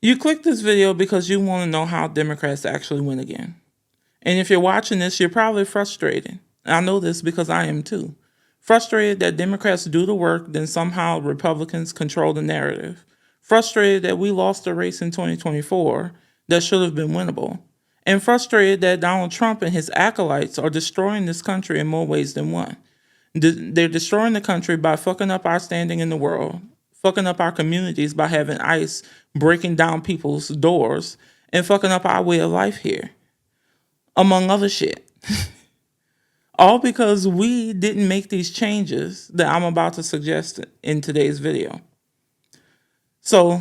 You clicked this video because you want to know how Democrats actually win again. And if you're watching this, you're probably frustrated. I know this because I am too. Frustrated that Democrats do the work, then somehow Republicans control the narrative. Frustrated that we lost the race in 2024 that should have been winnable. And frustrated that Donald Trump and his acolytes are destroying this country in more ways than one. They're destroying the country by fucking up our standing in the world, fucking up our communities by having ICE breaking down people's doors, and fucking up our way of life here, among other shit. All because we didn't make these changes that I'm about to suggest in today's video. So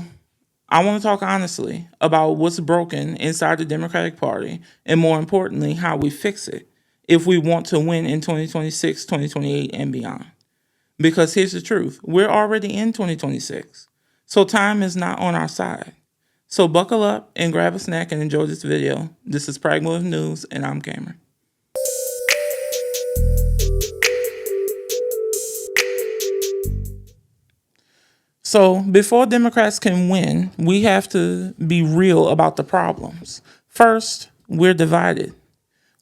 I want to talk honestly about what's broken inside the Democratic Party, and more importantly, how we fix it if we want to win in 2026, 2028, and beyond. Because here's the truth, we're already in 2026, so time is not on our side. So buckle up and grab a snack and enjoy this video. This is Pragmotiv News, and I'm Cameron. So before Democrats can win, we have to be real about the problems. First, we're divided.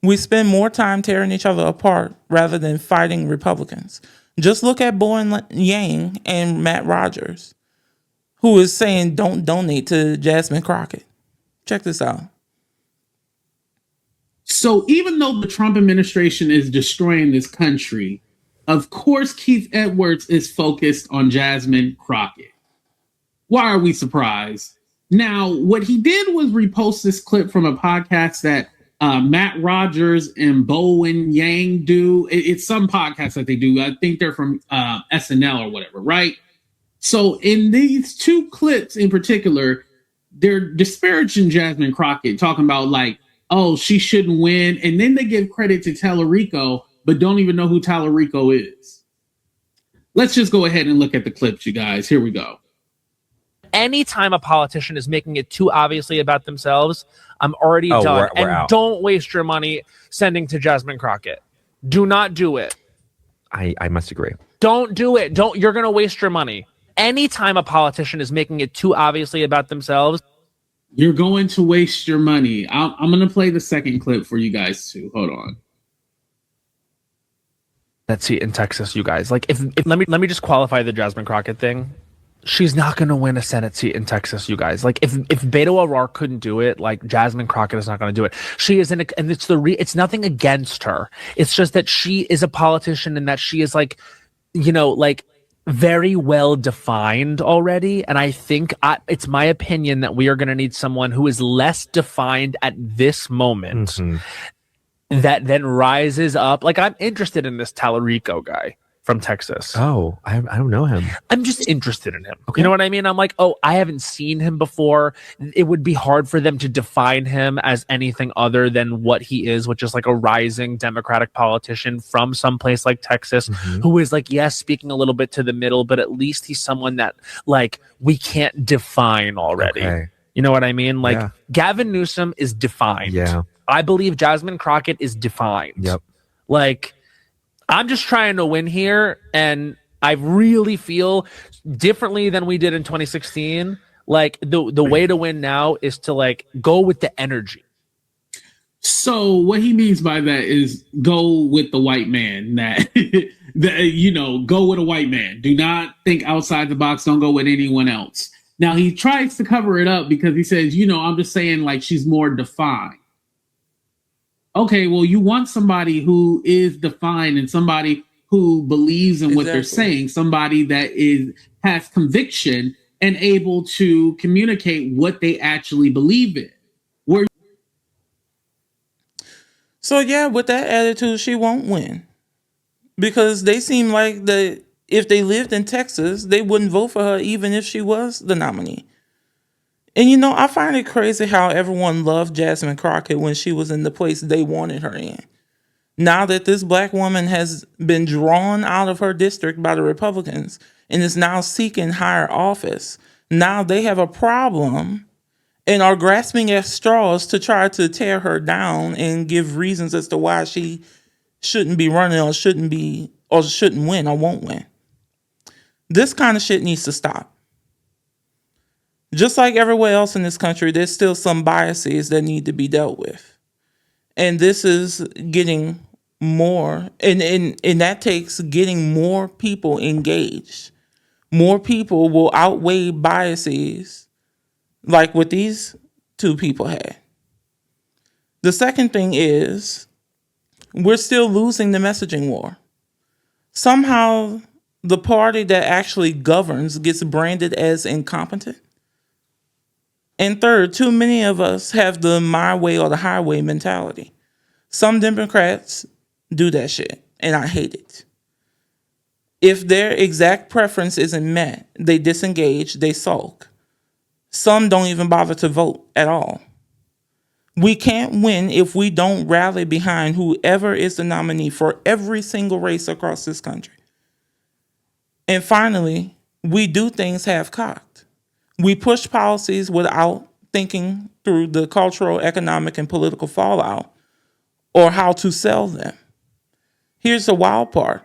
We spend more time tearing each other apart rather than fighting Republicans. Just look at Bowen Yang and Matt Rogers, who is saying don't donate to Jasmine Crockett. Check this out. So even though the Trump administration is destroying this country, of course, Keith Edwards is focused on Jasmine Crockett. Why are we surprised? Now, what he did was repost this clip from a podcast that Matt Rogers and Bowen Yang do. It's some podcast that they do. I think they're from SNL or whatever, right? So in these two clips in particular, they're disparaging Jasmine Crockett, talking about like, oh, she shouldn't win. And then they give credit to Tallarico, but don't even know who Tallarico is. Let's just go ahead and look at the clips, you guys. Here we go. Anytime a politician is making it too obviously about themselves, I'm already done. We're out. Don't waste your money sending to Jasmine Crockett. Do not do it. I must agree. Don't do it. You're going to waste your money. Anytime a politician is making it too obviously about themselves, you're going to waste your money. I'm going to play the second clip for you guys too. Hold on. Let's see, in Texas, you guys. Like, if let me just qualify the Jasmine Crockett thing. She's not going to win a Senate seat in Texas, you guys. Like, if Beto O'Rourke couldn't do it, like, Jasmine Crockett is not going to do it. She is and it's nothing against her. It's just that she is a politician and that she is like, like very well defined already. And I think it's my opinion that we are going to need someone who is less defined at this moment that then rises up. Like, I'm interested in this Tallarico guy from Texas. Oh, I don't know him. I'm just interested in him. Okay. You know what I mean? I'm like, oh, I haven't seen him before. It would be hard for them to define him as anything other than what he is, which is like a rising Democratic politician from someplace like Texas, who is like, yes, speaking a little bit to the middle, but at least he's someone that like we can't define already. Okay. You know what I mean? Like Gavin Newsom is defined. Yeah. I believe Jasmine Crockett is defined. Yep. Like, I'm just trying to win here, and I really feel differently than we did in 2016. Like, the way to win now is to like go with the energy. So what he means by that is go with the white man. That go with a white man. Do not think outside the box. Don't go with anyone else. Now he tries to cover it up because he says, I'm just saying like she's more defined. Okay, well, you want somebody who is defined and somebody who believes in what they're saying, somebody that has conviction and able to communicate what they actually believe in. So yeah, with that attitude, she won't win. Because they seem like if they lived in Texas, they wouldn't vote for her even if she was the nominee. And I find it crazy how everyone loved Jasmine Crockett when she was in the place they wanted her in. Now that this black woman has been drawn out of her district by the Republicans and is now seeking higher office, now they have a problem and are grasping at straws to try to tear her down and give reasons as to why she shouldn't be running or shouldn't win or won't win. This kind of shit needs to stop. Just like everywhere else in this country, there's still some biases that need to be dealt with. And this is getting more, and that takes getting more people engaged. More people will outweigh biases like what these two people had. The second thing is we're still losing the messaging war. Somehow the party that actually governs gets branded as incompetent. And third, too many of us have the my way or the highway mentality. Some Democrats do that shit, and I hate it. If their exact preference isn't met, they disengage, they sulk. Some don't even bother to vote at all. We can't win if we don't rally behind whoever is the nominee for every single race across this country. And finally, we do things half-cocked. We push policies without thinking through the cultural, economic, and political fallout or how to sell them. Here's the wild part.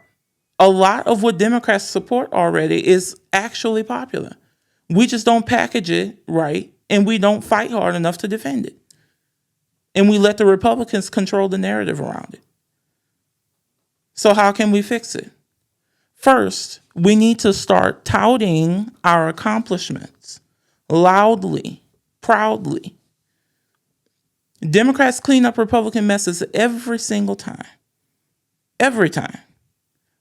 A lot of what Democrats support already is actually popular. We just don't package it right, and we don't fight hard enough to defend it. And we let the Republicans control the narrative around it. So how can we fix it? First, we need to start touting our accomplishments loudly, proudly. Democrats clean up Republican messes every single time. Every time.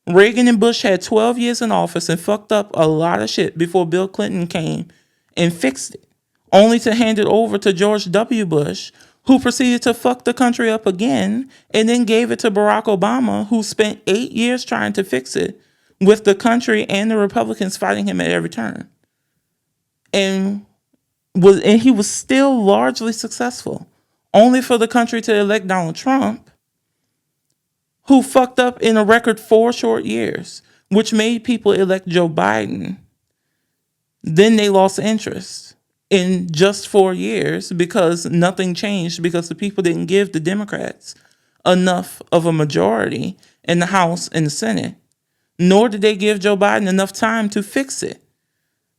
Reagan and Bush had 12 years in office and fucked up a lot of shit before Bill Clinton came and fixed it, only to hand it over to George W. Bush, who proceeded to fuck the country up again and then gave it to Barack Obama, who spent 8 years trying to fix it with the country and the Republicans fighting him at every turn. And he was still largely successful, only for the country to elect Donald Trump, who fucked up in a record 4 short years, which made people elect Joe Biden. Then they lost interest in just 4 years because nothing changed, because the people didn't give the Democrats enough of a majority in the House and the Senate, nor did they give Joe Biden enough time to fix it.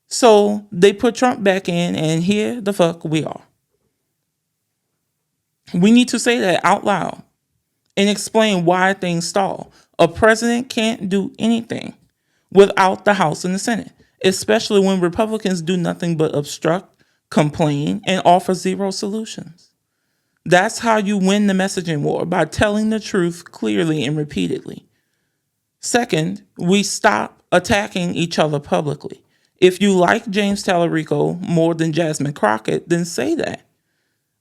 So they put Trump back in, and here the fuck we are. We need to say that out loud and explain why things stall. A president can't do anything without the House and the Senate, especially when Republicans do nothing but obstruct, complain, and offer zero solutions. That's how you win the messaging war, by telling the truth clearly and repeatedly. Second, we stop attacking each other publicly. If you like James Tallarico more than Jasmine Crockett, then say that.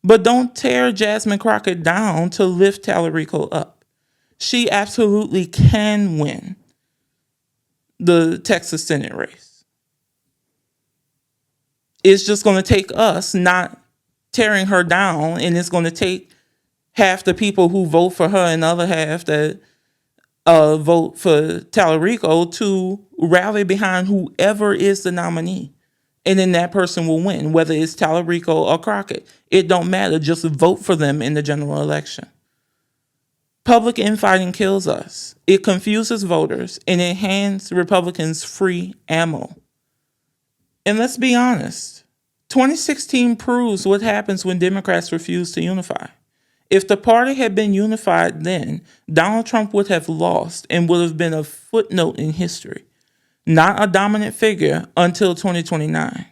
But don't tear Jasmine Crockett down to lift Tallarico up. She absolutely can win the Texas Senate race. It's just going to take us not tearing her down, and it's going to take half the people who vote for her and the other half that vote for Tallarico to rally behind whoever is the nominee. And then that person will win, whether it's Tallarico or Crockett. It don't matter. Just vote for them in the general election. Public infighting kills us. It confuses voters, and it hands Republicans free ammo. And let's be honest, 2016 proves what happens when Democrats refuse to unify. If the party had been unified then, Donald Trump would have lost and would have been a footnote in history, not a dominant figure until 2029.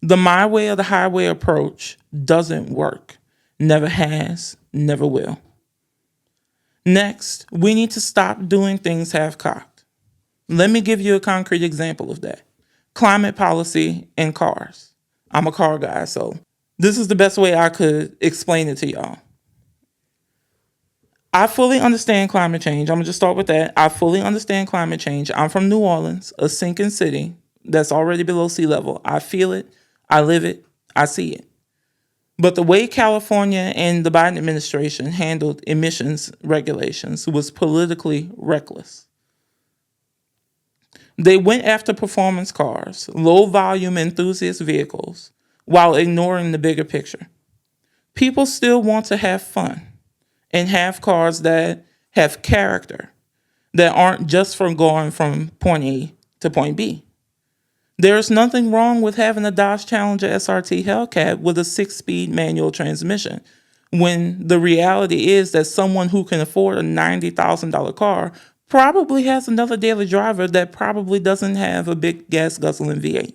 The my way or the highway approach doesn't work. Never has, never will. Next, we need to stop doing things half-cocked. Let me give you a concrete example of that. Climate policy and cars. I'm a car guy, so this is the best way I could explain it to y'all. I fully understand climate change. I'm going to just start with that. I fully understand climate change. I'm from New Orleans, a sinking city that's already below sea level. I feel it. I live it. I see it. But the way California and the Biden administration handled emissions regulations was politically reckless. They went after performance cars, low-volume enthusiast vehicles, while ignoring the bigger picture. People still want to have fun and have cars that have character, that aren't just from going from point A to point B. There's nothing wrong with having a Dodge Challenger SRT Hellcat with a 6-speed manual transmission, when the reality is that someone who can afford a $90,000 car probably has another daily driver that probably doesn't have a big gas guzzling V8.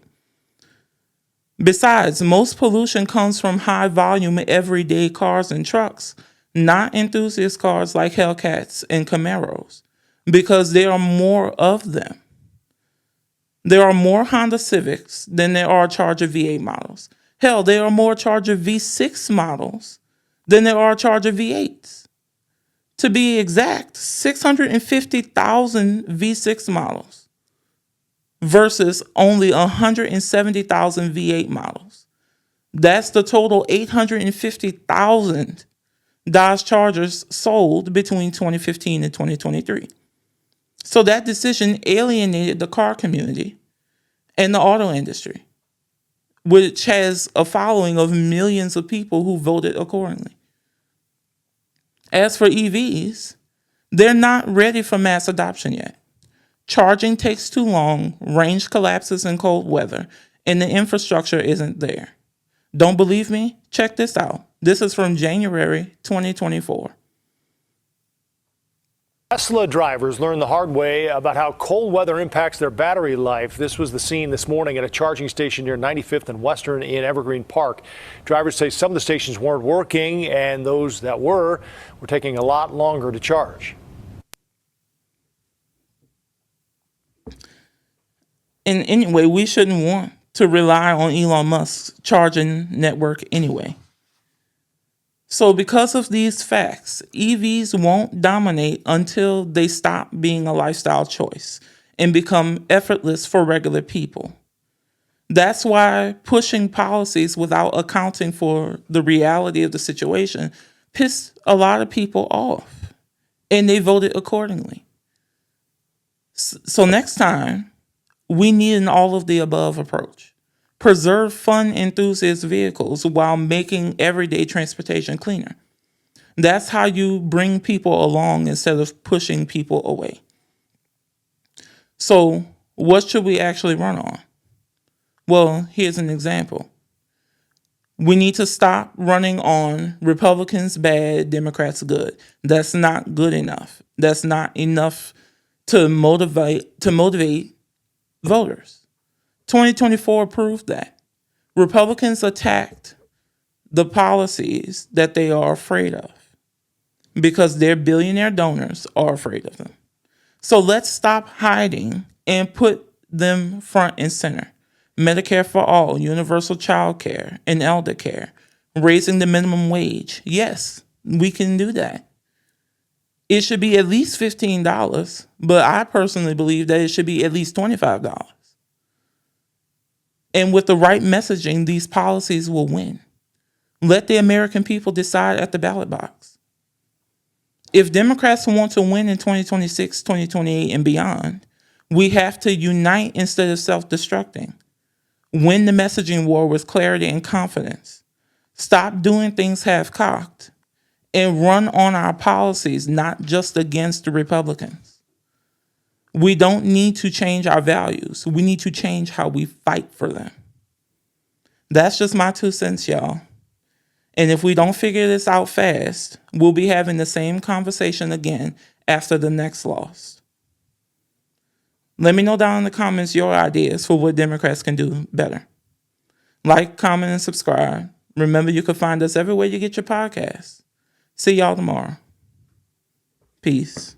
Besides, most pollution comes from high volume everyday cars and trucks, not enthusiast cars like Hellcats and Camaros, because there are more of them. There are more Honda Civics than there are Charger V8 models. Hell, there are more Charger V6 models than there are Charger V8s. To be exact, 650,000 V6 models versus only 170,000 V8 models. That's the total 850,000 Dodge Chargers sold between 2015 and 2023. So that decision alienated the car community and the auto industry, which has a following of millions of people who voted accordingly. As for EVs, they're not ready for mass adoption yet. Charging takes too long, range collapses in cold weather, and the infrastructure isn't there. Don't believe me? Check this out. This is from January 2024. Tesla drivers learned the hard way about how cold weather impacts their battery life. This was the scene this morning at a charging station near 95th and Western in Evergreen Park. Drivers say some of the stations weren't working, and those that were taking a lot longer to charge. And anyway, we shouldn't want to rely on Elon Musk's charging network anyway. So because of these facts, EVs won't dominate until they stop being a lifestyle choice and become effortless for regular people. That's why pushing policies without accounting for the reality of the situation pissed a lot of people off, and they voted accordingly. So next time, we need an all of the above approach. Preserve fun enthusiast vehicles while making everyday transportation cleaner. That's how you bring people along instead of pushing people away. So, what should we actually run on? Well, here's an example. We need to stop running on Republicans bad, Democrats good. That's not good enough. That's not enough to motivate voters. 2024 proved that. Republicans attacked the policies that they are afraid of because their billionaire donors are afraid of them. So let's stop hiding and put them front and center. Medicare for all, universal child care, and elder care, raising the minimum wage. Yes, we can do that. It should be at least $15, but I personally believe that it should be at least $25. And with the right messaging, these policies will win. Let the American people decide at the ballot box. If Democrats want to win in 2026, 2028, and beyond, we have to unite instead of self-destructing. Win the messaging war with clarity and confidence. Stop doing things half-cocked and run on our policies, not just against the Republicans. We don't need to change our values. We need to change how we fight for them. That's just my 2 cents, y'all. And if we don't figure this out fast, we'll be having the same conversation again after the next loss. Let me know down in the comments your ideas for what Democrats can do better. Like, comment, and subscribe. Remember, you can find us everywhere you get your podcasts. See y'all tomorrow. Peace.